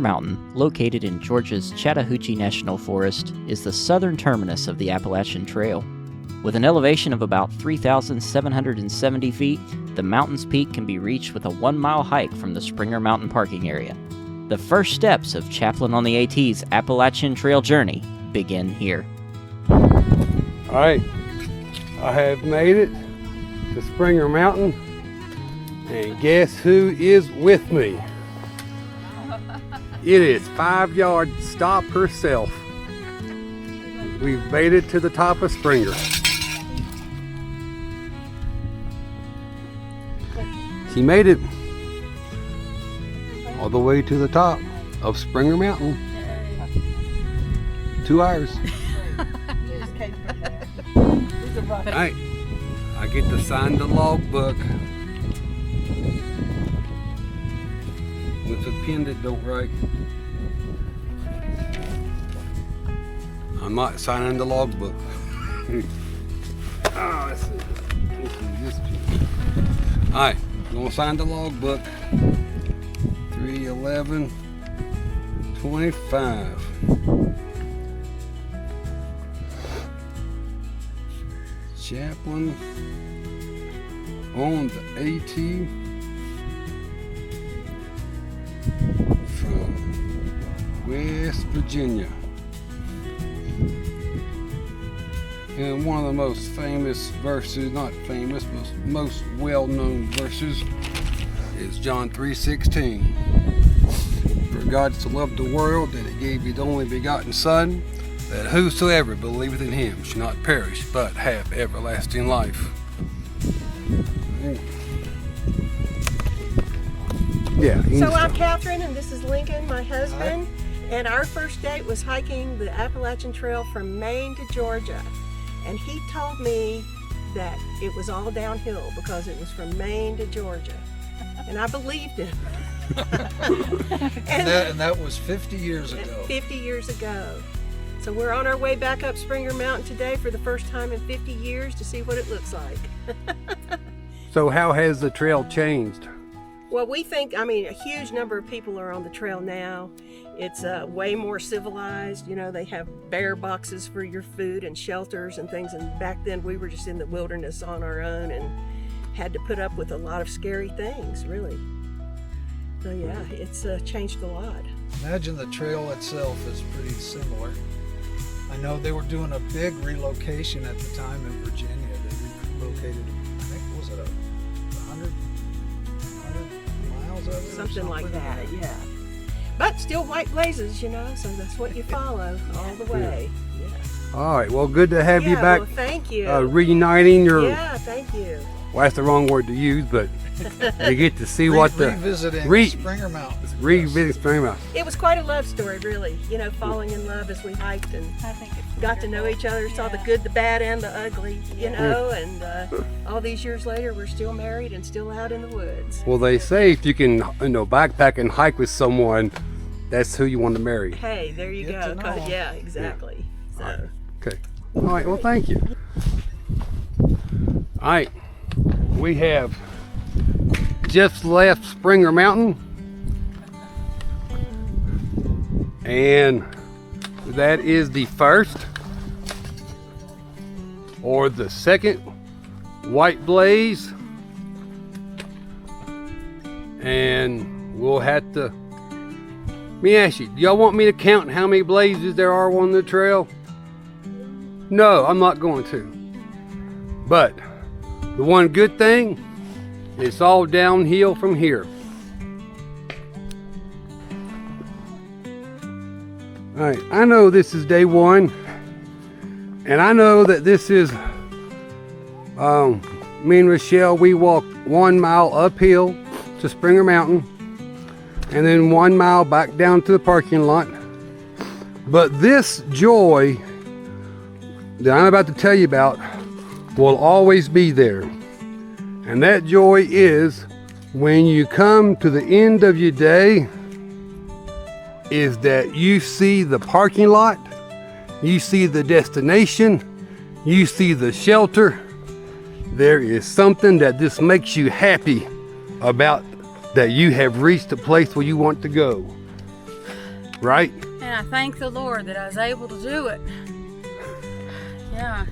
Mountain, located in Georgia's Chattahoochee National Forest, is the southern terminus of the Appalachian Trail. With an elevation of about 3,770 feet, the mountain's peak can be reached with a 1-mile hike from the Springer Mountain parking area. The first steps of Chaplain on the AT's Appalachian Trail journey begin here. All right, I have made it to Springer Mountain, and guess who is with me? It is 5-yard stop herself. We've made it to the top of Springer. She made it all the way to the top of Springer Mountain. 2 hours. All right, I get to sign the logbook with a pen that don't write. I'm not signing the logbook. Oh, let's see. This pen. All right, I'm gonna sign the logbook. 3/11/25. Chaplain on the AT from West Virginia. And one of the most famous verses, not famous, but most well-known verses is John 3:16. For God so loved the world that he gave his only begotten Son, that whosoever believeth in him should not perish, but have everlasting life. Yeah. So I'm Catherine, and this is Lincoln, my husband. Hi. And our first date was hiking the Appalachian Trail from Maine to Georgia. And he told me that it was all downhill because it was from Maine to Georgia. And I believed him. and that was 50 years ago. 50 years ago. So we're on our way back up Springer Mountain today for the first time in 50 years to see what it looks like. So how has the trail changed? Well, we think, a huge number of people are on the trail now. It's way more civilized. You know, they have bear boxes for your food and shelters and things. And back then we were just in the wilderness on our own and had to put up with a lot of scary things, really. So yeah, it's changed a lot. Imagine the trail itself is pretty similar. I know they were doing a big relocation at the time in Virginia. They relocated, I think, was it 100 miles of it? Something like that, yeah. But still white blazes, you know, so that's what you follow all the way. Yeah. All right, well, good to have you back. Well, thank you. Reuniting your... Yeah, thank you. Well, that's the wrong word to use, but you get to see what the... Revisiting Springer Mountain. Revisiting Springer Mountain. It was quite a love story, really. You know, falling in love as we hiked and got to know each other, saw the good, the bad, and the ugly, you know, and all these years later, we're still married and still out in the woods. Well, they say if you can, backpack and hike with someone, that's who you want to marry. Hey, there you go. Yeah, exactly. Yeah. So. Okay. All right, well, thank you. All right, we have just left Springer Mountain, and that is the first or the second white blaze, and we'll have to... Let me ask you, do y'all want me to count how many blazes there are on the trail? No, I'm not going to. But the one good thing, it's all downhill from here. All right, I know this is day one, and I know that this is, me and Rochelle, we walked 1 mile uphill to Springer Mountain, and then 1 mile back down to the parking lot. But this joy that I'm about to tell you about will always be there. And that joy is when you come to the end of your day, is that you see the parking lot, you see the destination, you see the shelter. There is something that just makes you happy about that you have reached the place where you want to go. Right? And I thank the Lord that I was able to do it. Yeah.